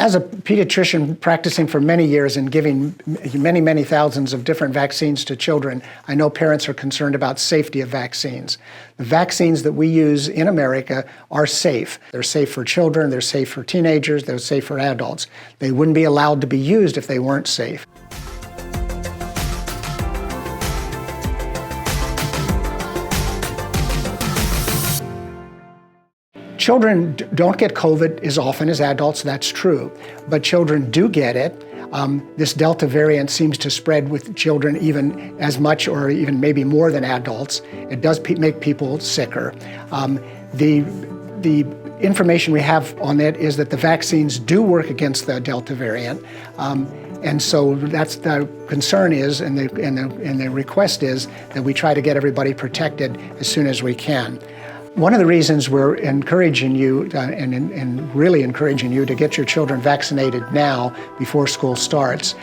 As a pediatrician practicing for many years and giving many, many thousands of different vaccines to children, I know parents are concerned about safety of vaccines. The vaccines that we use in America are safe. They're safe for children, they're safe for teenagers, they're safe for adults. They wouldn't be allowed to be used if they weren't safe. Children don't get COVID as often as adults, that's true, but children do get it. This Delta variant seems to spread with children even as much or even maybe more than adults. It does make people sicker. The information we have on it is that the vaccines do work against the Delta variant. And so that's the concern is, and the request is that we try to get everybody protected as soon as we can. One of the reasons we're encouraging you and really encouraging you to get your children vaccinated now before school starts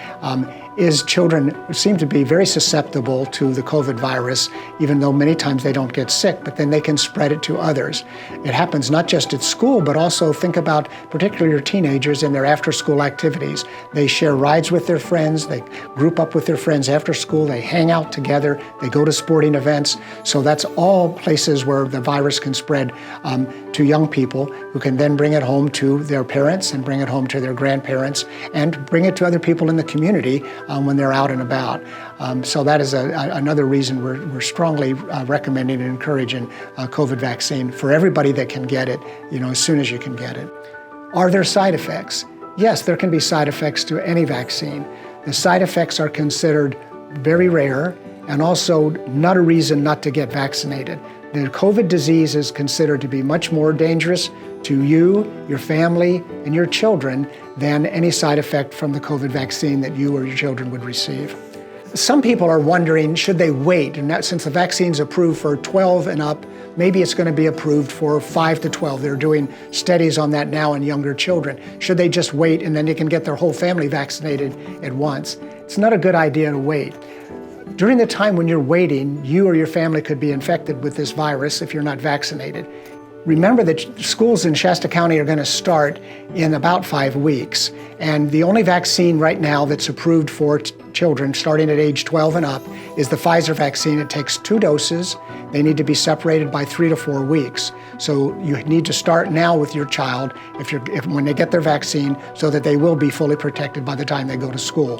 is children seem to be very susceptible to the COVID virus, even though many times they don't get sick, but then they can spread it to others. It happens not just at school, but also think about particularly your teenagers in their after-school activities. They share rides with their friends, they group up with their friends after school, they hang out together, they go to sporting events. So that's all places where the virus can spread to young people who can then bring it home to their parents and bring it home to their grandparents and bring it to other people in the community when they're out and about. So that is another reason we're strongly recommending and encouraging COVID vaccine for everybody that can get it, as soon as you can get it. Are there side effects? Yes, there can be side effects to any vaccine. The side effects are considered very rare and also not a reason not to get vaccinated. The COVID disease is considered to be much more dangerous to you, your family, and your children than any side effect from the COVID vaccine that you or your children would receive. Some people are wondering, should they wait? And that, since the vaccine's approved for 12 and up, maybe it's going to be approved for 5 to 12. They're doing studies on that now in younger children. Should they just wait and then they can get their whole family vaccinated at once? It's not a good idea to wait. During the time when you're waiting, you or your family could be infected with this virus if you're not vaccinated. Remember that schools in Shasta County are going to start in about 5 weeks. And the only vaccine right now that's approved for children starting at age 12 and up is the Pfizer vaccine. It takes 2 doses. They need to be separated by 3 to 4 weeks. So you need to start now with your child when they get their vaccine so that they will be fully protected by the time they go to school.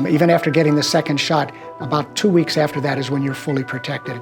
Even after getting the second shot, about 2 weeks after that is when you're fully protected.